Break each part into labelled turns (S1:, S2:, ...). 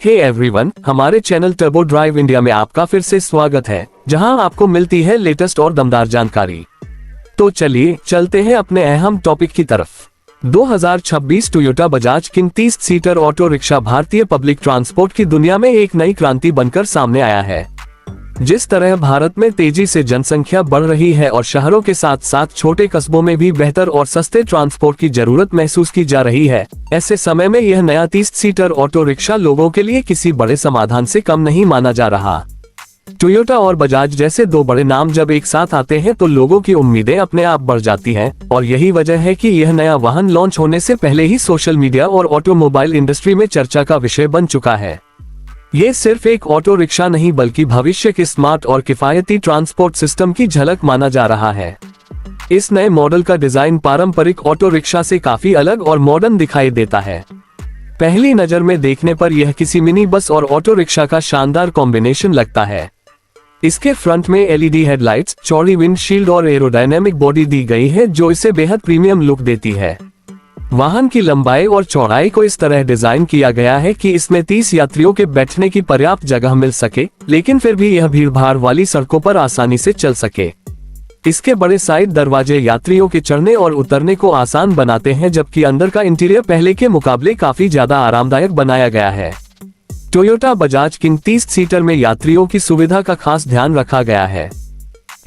S1: Hey everyone, हमारे channel turbo drive India में आपका फिर से स्वागत है, जहां आपको मिलती है लेटेस्ट और दमदार जानकारी। तो चलिए चलते हैं अपने अहम टॉपिक की तरफ। 2026 Toyota Bajaj king 30 seater auto rickshaw भारतीय पब्लिक ट्रांसपोर्ट की दुनिया में एक नई क्रांति बनकर सामने आया है। जिस तरह भारत में तेजी से जनसंख्या बढ़ रही है और शहरों के साथ साथ छोटे कस्बों में भी बेहतर और सस्ते ट्रांसपोर्ट की जरूरत महसूस की जा रही है, ऐसे समय में यह नया 30 सीटर ऑटो रिक्शा लोगों के लिए किसी बड़े समाधान से कम नहीं माना जा रहा। टोयोटा और बजाज जैसे दो बड़े नाम जब एक साथ आते हैं तो लोगों की उम्मीदें अपने आप बढ़ जाती हैं, और यही वजह है कि यह नया वाहन लॉन्च होने से पहले ही सोशल मीडिया और ऑटोमोबाइल इंडस्ट्री में चर्चा का विषय बन चुका है। ये सिर्फ एक ऑटो रिक्शा नहीं बल्कि भविष्य के स्मार्ट और किफायती ट्रांसपोर्ट सिस्टम की झलक माना जा रहा है। इस नए मॉडल का डिजाइन पारंपरिक ऑटो रिक्शा से काफी अलग और मॉडर्न दिखाई देता है। पहली नजर में देखने पर यह किसी मिनी बस और ऑटो रिक्शा का शानदार कॉम्बिनेशन लगता है। इसके फ्रंट में एलईडी हेडलाइट्स, चौड़ी विंडशील्ड और एरोडायनेमिक बॉडी दी गई है जो इसे बेहद प्रीमियम लुक देती है। वाहन की लंबाई और चौड़ाई को इस तरह डिजाइन किया गया है कि इसमें 30 यात्रियों के बैठने की पर्याप्त जगह मिल सके, लेकिन फिर भी यह भीड़भाड़ वाली सड़कों पर आसानी से चल सके। इसके बड़े साइड दरवाजे यात्रियों के चढ़ने और उतरने को आसान बनाते हैं, जबकि अंदर का इंटीरियर पहले के मुकाबले काफी ज्यादा आरामदायक बनाया गया है। टोयोटा बजाज किंग 30 सीटर में यात्रियों की सुविधा का खास ध्यान रखा गया है।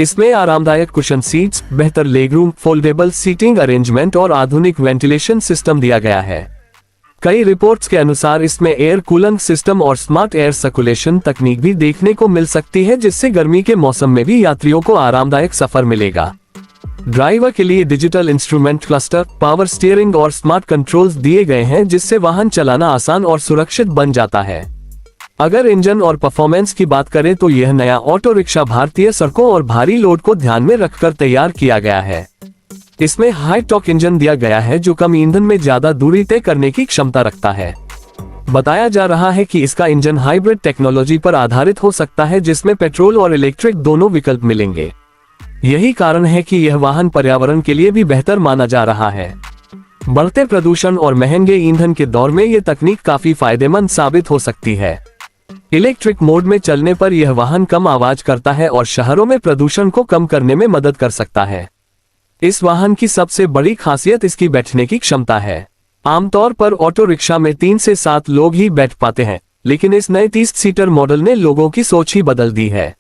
S1: इसमें आरामदायक कुशन सीट्स, बेहतर लेगरूम, फोल्डेबल सीटिंग अरेंजमेंट और आधुनिक वेंटिलेशन सिस्टम दिया गया है। कई रिपोर्ट्स के अनुसार इसमें एयर कूलिंग सिस्टम और स्मार्ट एयर सर्कुलेशन तकनीक भी देखने को मिल सकती है, जिससे गर्मी के मौसम में भी यात्रियों को आरामदायक सफर मिलेगा। ड्राइवर के लिए digital instrument cluster, power steering और स्मार्ट कंट्रोल्स दिए गए हैं, जिससे वाहन चलाना आसान और सुरक्षित बन जाता है। अगर इंजन और परफॉर्मेंस की बात करें तो यह नया ऑटो रिक्शा भारतीय सड़कों और भारी लोड को ध्यान में रखकर तैयार किया गया है। इसमें हाई टॉर्क इंजन दिया गया है जो कम ईंधन में ज्यादा दूरी तय करने की क्षमता रखता है। बताया जा रहा है कि इसका इंजन हाइब्रिड टेक्नोलॉजी पर आधारित हो सकता है, जिसमें पेट्रोल और इलेक्ट्रिक दोनों विकल्प मिलेंगे। यही कारण है कि यह वाहन पर्यावरण के लिए भी बेहतर माना जा रहा है। बढ़ते प्रदूषण और महंगे ईंधन के दौर में यह तकनीक काफी फायदेमंद साबित हो सकती है। इलेक्ट्रिक मोड में चलने पर यह वाहन कम आवाज करता है और शहरों में प्रदूषण को कम करने में मदद कर सकता है। इस वाहन की सबसे बड़ी खासियत इसकी बैठने की क्षमता है। आमतौर पर ऑटो रिक्शा में 3 से 7 लोग ही बैठ पाते हैं, लेकिन इस नए 30 सीटर मॉडल ने लोगों की सोच ही बदल दी है।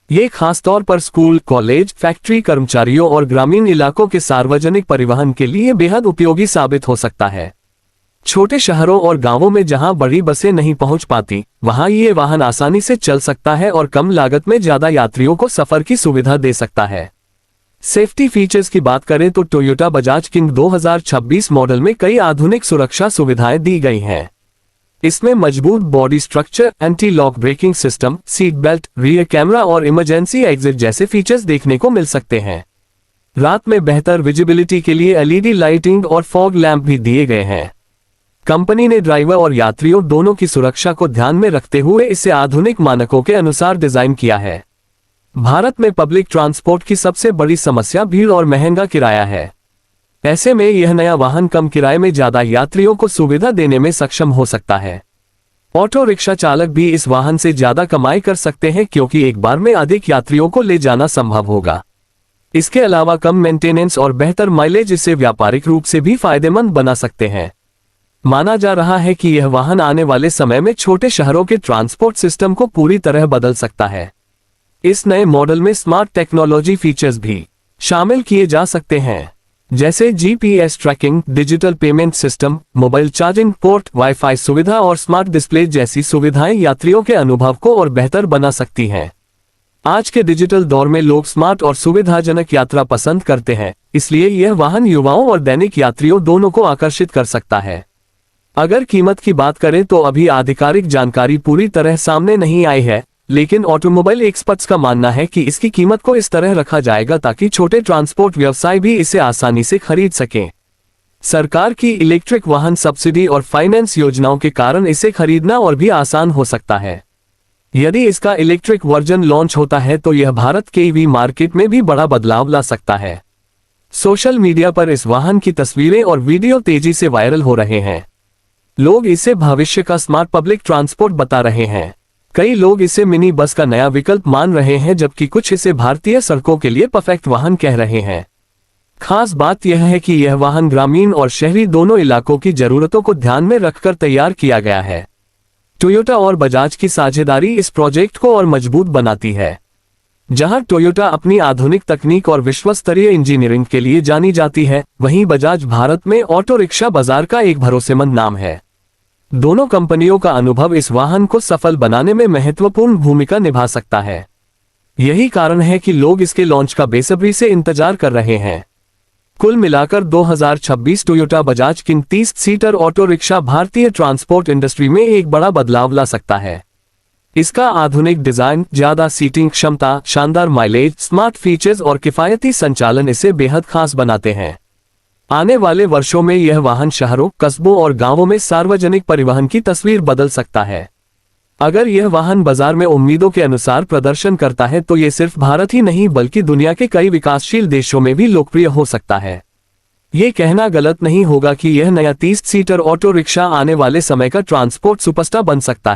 S1: ये खासतौर पर स्कूल, कॉलेज, फैक्ट्री कर्मचारियों और ग्रामीण इलाकों के सार्वजनिक परिवहन के लिए बेहद उपयोगी साबित हो सकता है। छोटे शहरों और गांवों में जहां बड़ी बसें नहीं पहुंच पाती, वहां ये वाहन आसानी से चल सकता है और कम लागत में ज्यादा यात्रियों को सफर की सुविधा दे सकता है। सेफ्टी फीचर्स की बात करें तो टोयोटा बजाज किंग 2026 मॉडल में कई आधुनिक सुरक्षा सुविधाएं दी गई हैं। इसमें मजबूत body structure, anti lock braking system, seat belt, rear camera और इमरजेंसी एग्जिट जैसे फीचर्स देखने को मिल सकते हैं। रात में बेहतर विजिबिलिटी के लिए एलईडी लाइटिंग और फॉग लैंप भी दिए गए हैं। कंपनी ने ड्राइवर और यात्रियों दोनों की सुरक्षा को ध्यान में रखते हुए इसे आधुनिक मानकों के अनुसार डिजाइन किया है। भारत में पब्लिक ट्रांसपोर्ट की सबसे बड़ी समस्या भीड़ और महंगा किराया है। ऐसे में यह नया वाहन कम किराए में ज्यादा यात्रियों को सुविधा देने में सक्षम हो सकता है। ऑटो रिक्शा चालक भी इस वाहन से ज्यादा कमाई कर सकते हैं, क्योंकि एक बार में अधिक यात्रियों को ले जाना संभव होगा। इसके अलावा कम मेंटेनेंस और बेहतर माइलेज इसे व्यापारिक रूप से भी फायदेमंद बना सकते हैं। माना जा रहा है कि यह वाहन आने वाले समय में छोटे शहरों के ट्रांसपोर्ट सिस्टम को पूरी तरह बदल सकता है। इस नए मॉडल में स्मार्ट टेक्नोलॉजी फीचर्स भी शामिल किए जा सकते हैं, जैसे GPS tracking, digital payment system, mobile charging port, wifi सुविधा और स्मार्ट डिस्प्ले जैसी सुविधाएं यात्रियों के अनुभव को और बेहतर बना सकती हैं। आज के डिजिटल दौर में लोग स्मार्ट और सुविधाजनक यात्रा पसंद करते हैं, इसलिए यह वाहन युवाओं और दैनिक यात्रियों दोनों को आकर्षित कर सकता है। अगर कीमत की बात करें तो अभी आधिकारिक जानकारी पूरी तरह सामने नहीं आई है, लेकिन ऑटोमोबाइल एक्सपर्ट्स का मानना है कि इसकी कीमत को इस तरह रखा जाएगा ताकि छोटे ट्रांसपोर्ट व्यवसाय भी इसे आसानी से खरीद सकें। सरकार की इलेक्ट्रिक वाहन सब्सिडी और फाइनेंस योजनाओं के कारण इसे खरीदना और भी आसान हो सकता है। यदि इसका इलेक्ट्रिक वर्जन लॉन्च होता है तो यह भारत के ईवी मार्केट में भी बड़ा बदलाव ला सकता है। सोशल मीडिया पर इस वाहन की तस्वीरें और वीडियो तेजी से वायरल हो रहे हैं। लोग इसे भविष्य का स्मार्ट पब्लिक ट्रांसपोर्ट बता रहे हैं। कई लोग इसे मिनी बस का नया विकल्प मान रहे हैं, जबकि कुछ इसे भारतीय सड़कों के लिए परफेक्ट वाहन कह रहे हैं। खास बात यह है कि यह वाहन ग्रामीण और शहरी दोनों इलाकों की जरूरतों को ध्यान में रखकर तैयार किया गया है। टोयोटा और बजाज की साझेदारी इस प्रोजेक्ट को और मजबूत बनाती है। जहां टोयोटा अपनी आधुनिक तकनीक और विश्वस्तरीय इंजीनियरिंग के लिए जानी जाती है, वहीं बजाज भारत में ऑटो रिक्शा बाजार का एक भरोसेमंद नाम है। दोनों कंपनियों का अनुभव इस वाहन को सफल बनाने में महत्वपूर्ण भूमिका निभा सकता है। यही कारण है कि लोग इसके लॉन्च का बेसब्री से इंतजार कर रहे हैं। कुल मिलाकर 2026 Toyota Bajaj king 30 seater auto rickshaw भारतीय ट्रांसपोर्ट इंडस्ट्री में एक बड़ा बदलाव ला सकता है। इसका आधुनिक डिजाइन, ज्यादा सीटिंग क्षमता, शानदार माइलेज, स्मार्ट फीचर्स और किफायती संचालन इसे बेहद खास बनाते हैं। आने वाले वर्षों में यह वाहन शहरों, कस्बों और गांवों में सार्वजनिक परिवहन की तस्वीर बदल सकता है। अगर यह वाहन बाजार में उम्मीदों के अनुसार प्रदर्शन करता है तो ये सिर्फ भारत ही नहीं बल्कि दुनिया के कई विकासशील देशों में भी लोकप्रिय हो सकता है। ये कहना गलत नहीं होगा कि यह नया 30 सीटर ऑटो रिक्शा आने वाले समय का ट्रांसपोर्ट सुपरस्टार बन सकता है।